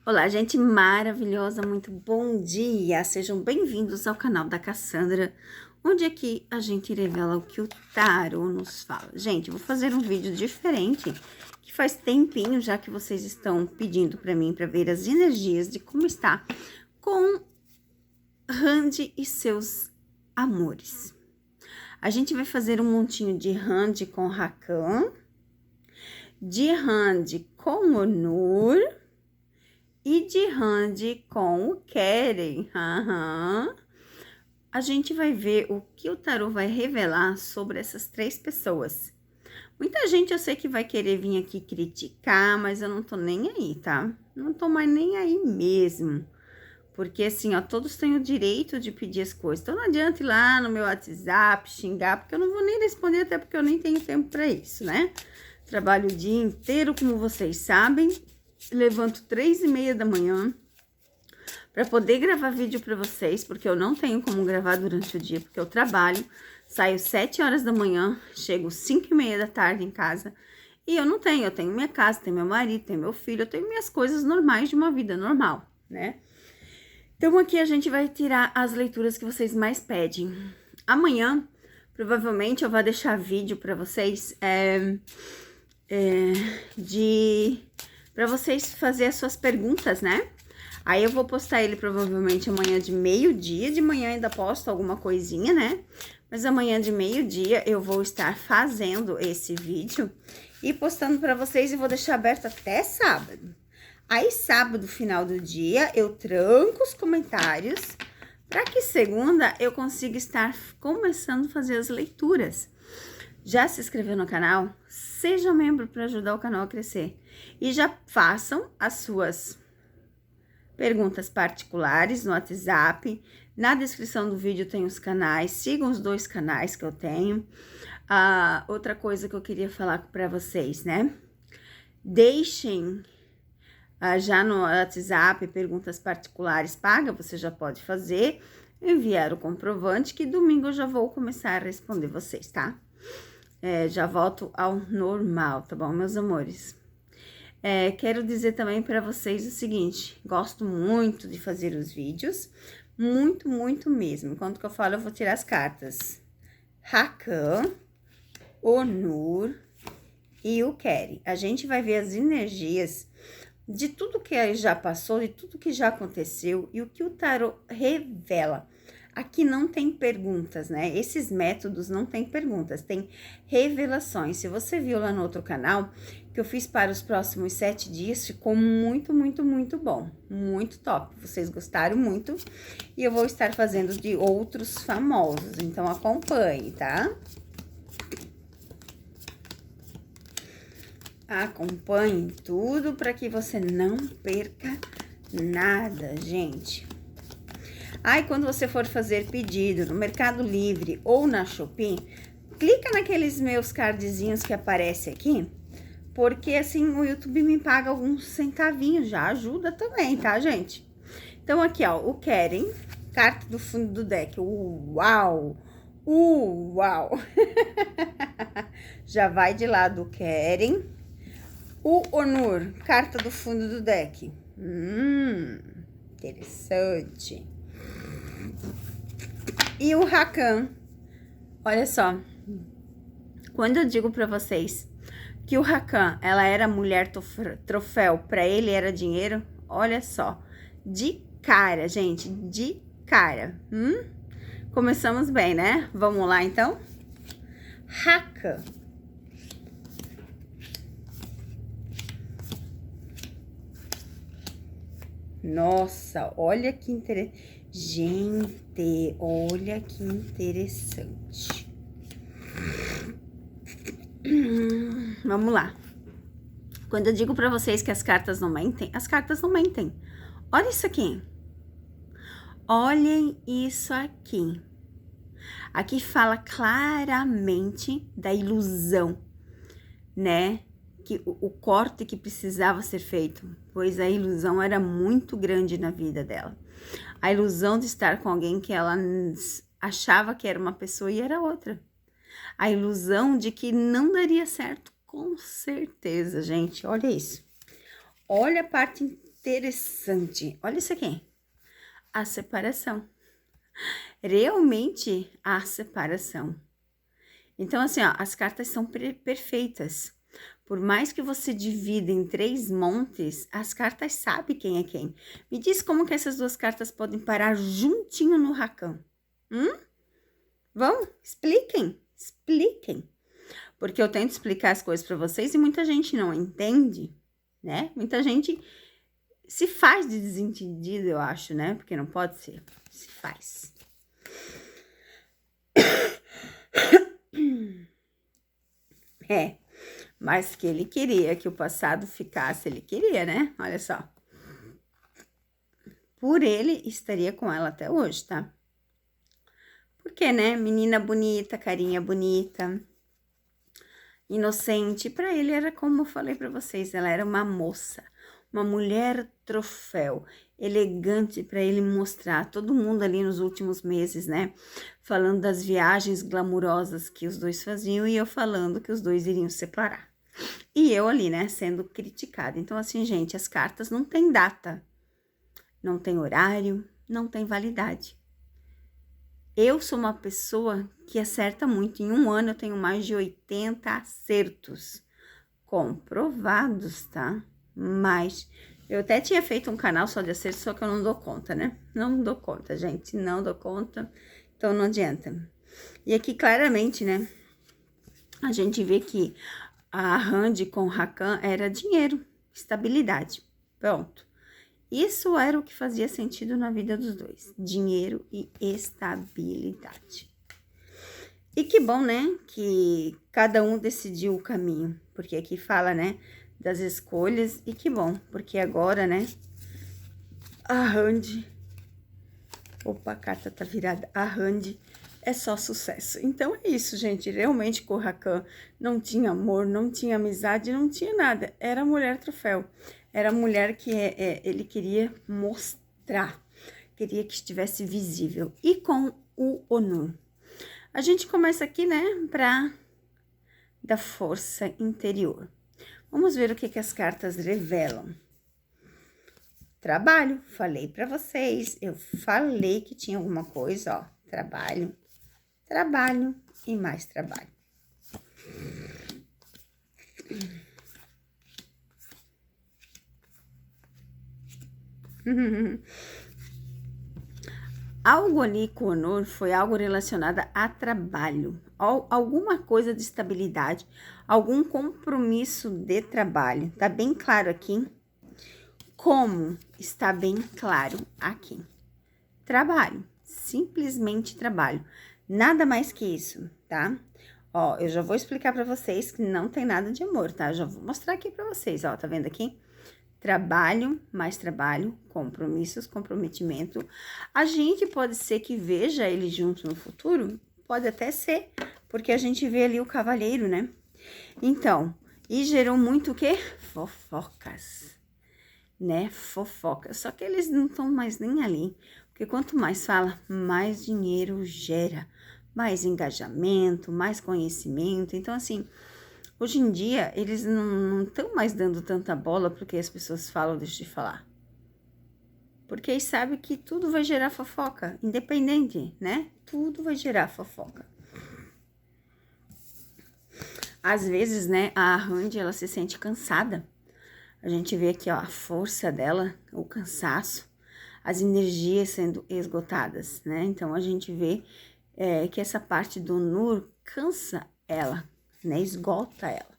Olá, gente maravilhosa, muito bom dia! Sejam bem-vindos ao canal da Cassandra, onde aqui a gente revela o que o tarô nos fala. Gente, eu vou fazer um vídeo diferente, que faz tempinho já que vocês estão pedindo para mim para ver as energias de como está com Randy e seus amores. A gente vai fazer um montinho de Randy com Rakan, de Randy com Onur e de Randy com o Keren. A gente vai ver o que o tarô vai revelar sobre essas três pessoas. Muita gente eu sei que vai querer vir aqui criticar, mas eu não tô nem aí, tá? Não tô mais nem aí mesmo. Porque assim, ó, todos têm o direito de pedir as coisas. Então não adianta ir lá no meu WhatsApp xingar, porque eu não vou nem responder, até porque eu nem tenho tempo pra isso, né? Trabalho o dia inteiro, como vocês sabem. Levanto 3h30 da manhã para poder gravar vídeo para vocês, porque eu não tenho como gravar durante o dia, porque eu trabalho, saio 7 horas da manhã, chego 5h30 da tarde em casa, e eu tenho minha casa, tenho meu marido, tenho meu filho, eu tenho minhas coisas normais de uma vida normal, né? Então aqui a gente vai tirar as leituras que vocês mais pedem. Amanhã, provavelmente eu vou deixar vídeo para vocês, para vocês fazerem as suas perguntas, né? Aí eu vou postar ele provavelmente amanhã de meio-dia. De manhã ainda posto alguma coisinha, né? Mas amanhã de meio-dia eu vou estar fazendo esse vídeo e postando para vocês, e vou deixar aberto até sábado. Aí sábado, final do dia, eu tranco os comentários para que segunda eu consiga estar começando a fazer as leituras. Já se inscreveu no canal? Seja membro para ajudar o canal a crescer. E já façam as suas perguntas particulares no WhatsApp. Na descrição do vídeo tem os canais. Sigam os 2 canais que eu tenho. Outra coisa que eu queria falar para vocês, né? Deixem já no WhatsApp perguntas particulares paga. Você já pode fazer. Enviar o comprovante que domingo eu já vou começar a responder vocês, tá? Já volto ao normal, tá bom, meus amores? Quero dizer também para vocês o seguinte: gosto muito de fazer os vídeos, muito, muito mesmo. Enquanto que eu falo, eu vou tirar as cartas Rakan, Onur e o Keren. A gente vai ver as energias de tudo que já passou, de tudo que já aconteceu e o que o tarô revela. Aqui não tem perguntas, né? Esses métodos não tem perguntas, tem revelações. Se você viu lá no outro canal, que eu fiz para os próximos 7 dias, ficou muito, muito, muito bom. Muito top. Vocês gostaram muito. E eu vou estar fazendo de outros famosos, então acompanhe, tá? Acompanhe tudo para que você não perca nada, gente. Aí, quando você for fazer pedido no Mercado Livre ou na Shopee, clica naqueles meus cardzinhos que aparecem aqui, porque assim o YouTube me paga alguns centavinhos, já ajuda também, tá, gente? Então, aqui, ó, o Keren, carta do fundo do deck. Uau! Uau! Já vai de lado o Keren. O Onur, carta do fundo do deck. Interessante. E o Rakan, olha só, quando eu digo pra vocês que o Rakan, ela era mulher troféu, pra ele era dinheiro, olha só, de cara, gente, de cara. Começamos bem, né? Vamos lá, então? Rakan. Nossa, olha que interessante. Gente, olha que interessante. Vamos lá. Quando eu digo pra vocês que as cartas não mentem, as cartas não mentem. Olha isso aqui. Olhem isso aqui. Aqui fala claramente da ilusão, né? Que o corte que precisava ser feito, pois a ilusão era muito grande na vida dela. A ilusão de estar com alguém que ela achava que era uma pessoa e era outra. A ilusão de que não daria certo, com certeza, gente. Olha isso. olha a parte interessante. Olha isso aqui. A separação. Realmente a separação. Então, assim, ó, as cartas são perfeitas. Por mais que você divida em 3 montes, as cartas sabem quem é quem. Me diz como que essas 2 cartas podem parar juntinho no Rakan. Vão? Expliquem. Expliquem. Porque eu tento explicar as coisas para vocês e muita gente não entende, né? Muita gente se faz de desentendido, eu acho, né? Porque não pode ser. Se faz. Mas que ele queria que o passado ficasse, ele queria, né? Olha só. Por ele, estaria com ela até hoje, tá? Porque, né? Menina bonita, carinha bonita, inocente. Para ele era como eu falei para vocês, ela era uma moça, uma mulher troféu, elegante para ele mostrar. Todo mundo ali nos últimos meses, né? Falando das viagens glamourosas que os dois faziam e eu falando que os dois iriam se separar. E eu ali, né, sendo criticada. Então, assim, gente, as cartas não tem data, não tem horário, não tem validade. Eu sou uma pessoa que acerta muito. Em um ano eu tenho mais de 80 acertos comprovados, tá? Mas eu até tinha feito um canal só de acertos, só que eu não dou conta, né? Não dou conta, gente, não dou conta. Então não adianta. E aqui claramente, né, a gente vê que a Randy com o Rakan era dinheiro, estabilidade. Pronto. Isso era o que fazia sentido na vida dos dois. Dinheiro e estabilidade. E que bom, né? Que cada um decidiu o caminho. Porque aqui fala, né? Das escolhas. E que bom. Porque agora, né? A Randy... Opa, a carta tá virada. A Randy é só sucesso. Então é isso, gente. Realmente com o Rakan não tinha amor, não tinha amizade, não tinha nada. Era mulher troféu. Era a mulher que ele queria mostrar. Queria que estivesse visível. E com o Onur. A gente começa aqui, né? Da força interior. Vamos ver o que as cartas revelam. Trabalho. Falei pra vocês. Eu falei que tinha alguma coisa, ó. Trabalho. Trabalho e mais trabalho. Algo ali com o Onur foi algo relacionado a trabalho, alguma coisa de estabilidade, algum compromisso de trabalho. Tá bem claro aqui? Como está bem claro aqui? Trabalho, simplesmente trabalho. Nada mais que isso, tá? Ó, eu já vou explicar pra vocês que não tem nada de amor, tá? Já vou mostrar aqui pra vocês, ó, tá vendo aqui? Trabalho, mais trabalho, compromissos, comprometimento. A gente pode ser que veja ele junto no futuro? Pode até ser, porque a gente vê ali o cavaleiro, né? Então, e gerou muito o quê? Fofocas, né? Fofocas. Só que eles não estão mais nem ali. Porque quanto mais fala, mais dinheiro gera, mais engajamento, mais conhecimento. Então, assim, hoje em dia, eles não estão mais dando tanta bola porque as pessoas falam, deixa de falar. Porque eles sabem que tudo vai gerar fofoca, independente, né? Tudo vai gerar fofoca. Às vezes, né, a Randy, ela se sente cansada. A gente vê aqui, ó, a força dela, o cansaço, as energias sendo esgotadas, né? Então, a gente vê que essa parte do Onur cansa ela, né? Esgota ela.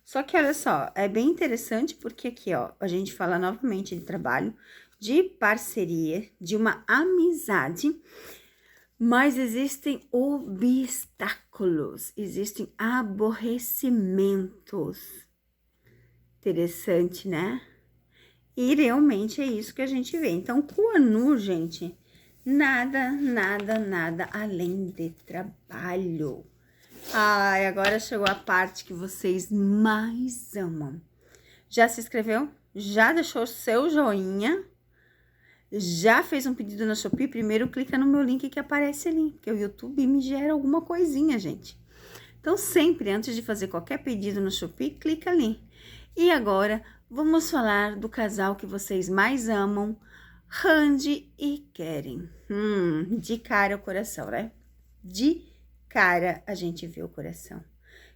Só que, olha só, é bem interessante porque aqui, ó, a gente fala novamente de trabalho, de parceria, de uma amizade, mas existem obstáculos, existem aborrecimentos. Interessante, né? E realmente é isso que a gente vê. Então, com o Onur, gente, nada além de trabalho. Ai, agora chegou a parte que vocês mais amam. Já se inscreveu? Já deixou seu joinha? Já fez um pedido na Shopee? Primeiro clica no meu link que aparece ali, porque o YouTube me gera alguma coisinha, gente. Então, sempre antes de fazer qualquer pedido no Shopee, clica ali. E agora, vamos falar do casal que vocês mais amam, Randy e Karen. De cara o coração, né? De cara a gente vê o coração.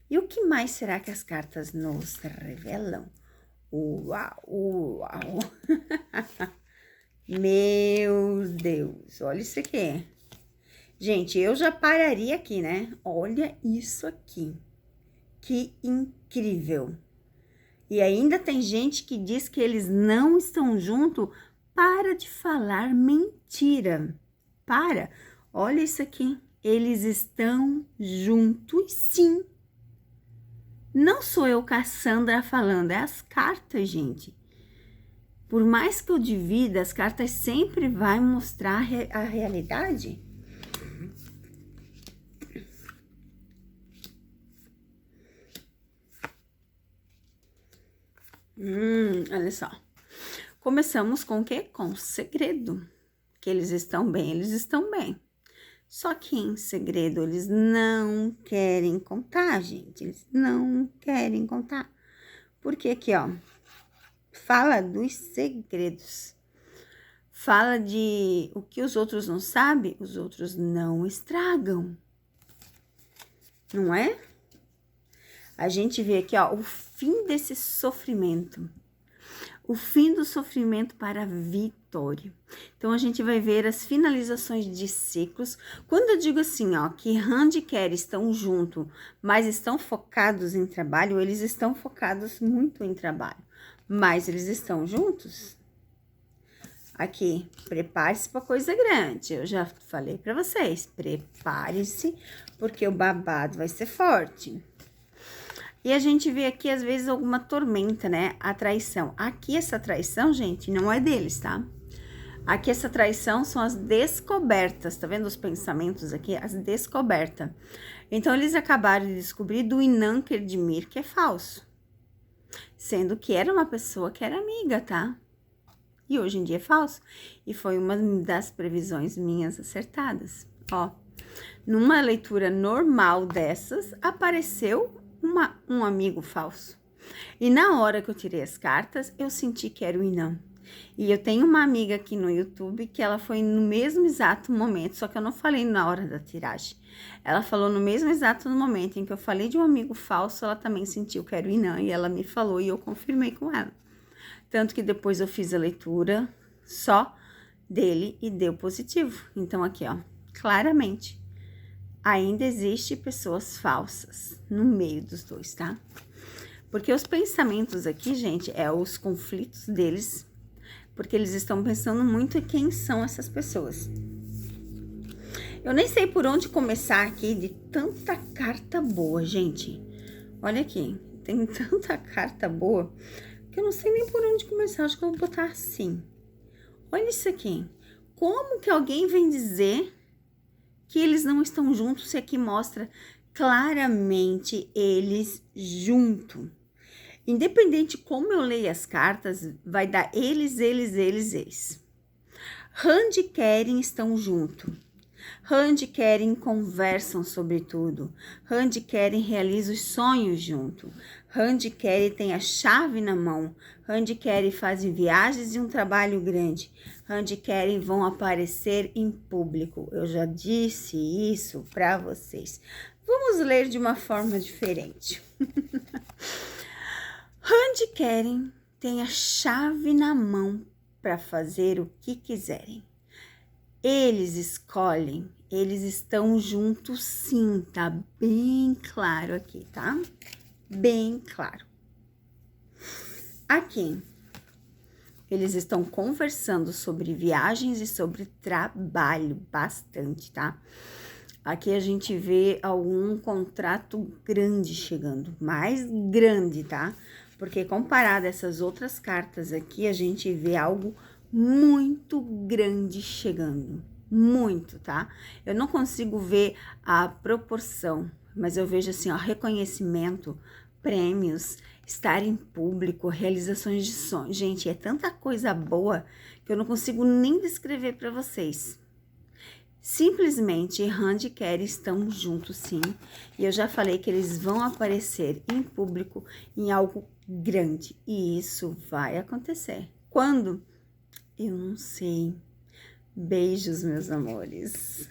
E o que mais será que as cartas nos revelam? Uau, uau! Meu Deus, olha isso aqui. Gente, eu já pararia aqui, né? Olha isso aqui. Que incrível! E ainda tem gente que diz que eles não estão juntos. Para de falar mentira. Para. Olha isso aqui. Eles estão juntos, sim. Não sou eu, Cassandra, falando. É as cartas, gente. Por mais que eu divida, as cartas sempre vão mostrar a realidade. Olha só. Começamos com o quê? Com segredo. Que eles estão bem, eles estão bem. Só que em segredo eles não querem contar, gente. Eles não querem contar. Porque aqui, ó, fala dos segredos. Fala de o que os outros não sabem, os outros não estragam. Não é? A gente vê aqui, ó, o fim desse sofrimento. O fim do sofrimento para a vitória. Então, a gente vai ver as finalizações de ciclos. Quando eu digo assim, ó, que Randy e Karen estão juntos, mas estão focados em trabalho, eles estão focados muito em trabalho. Mas eles estão juntos? Aqui, prepare-se para coisa grande. Eu já falei para vocês, prepare-se, porque o babado vai ser forte. E a gente vê aqui, às vezes, alguma tormenta, né? A traição. Aqui, essa traição, gente, não é deles, tá? Aqui, essa traição são as descobertas. Tá vendo os pensamentos aqui? As descobertas. Então, eles acabaram de descobrir do Inan Kerdimir, que é falso. Sendo que era uma pessoa que era amiga, tá? E hoje em dia é falso. E foi uma das previsões minhas acertadas. Ó, numa leitura normal dessas, apareceu um amigo falso. E na hora que eu tirei as cartas, eu senti que era o Inan. E eu tenho uma amiga aqui no YouTube que ela foi no mesmo exato momento, só que eu não falei na hora da tiragem. Ela falou no mesmo exato momento em que eu falei de um amigo falso, ela também sentiu que era o Inan e ela me falou e eu confirmei com ela. Tanto que depois eu fiz a leitura só dele e deu positivo. Então aqui, ó, claramente, ainda existe pessoas falsas no meio dos dois, tá? Porque os pensamentos aqui, gente, é os conflitos deles, porque eles estão pensando muito em quem são essas pessoas. Eu nem sei por onde começar aqui de tanta carta boa, gente. Olha aqui, tem tanta carta boa que eu não sei nem por onde começar. Acho que eu vou botar assim. Olha isso aqui. Como que alguém vem dizer que eles não estão juntos se aqui mostra claramente eles juntos? Independente como eu leio as cartas, vai dar eles. Randy e Karen estão juntos. Randy e Karen conversam sobre tudo. Randy e Karen realizam os sonhos junto. Randy e Karen têm a chave na mão. Randy e Karen fazem viagens e um trabalho grande. Randy e Karen vão aparecer em público. Eu já disse isso para vocês. Vamos ler de uma forma diferente. Randy e Karen têm a chave na mão para fazer o que quiserem. Eles escolhem, eles estão juntos sim, tá bem claro aqui, tá? Bem claro. Aqui, eles estão conversando sobre viagens e sobre trabalho, bastante, tá? Aqui a gente vê algum contrato grande chegando, mais grande, tá? Porque comparado a essas outras cartas aqui, a gente vê algo muito grande chegando, muito, tá? Eu não consigo ver a proporção, mas eu vejo assim, ó, reconhecimento, prêmios, estar em público, realizações de sonhos. Gente, é tanta coisa boa que eu não consigo nem descrever para vocês. Simplesmente, Randy e Karen estão juntos sim, e eu já falei que eles vão aparecer em público em algo grande. E isso vai acontecer. Quando? Eu não sei. Beijos, meus amores.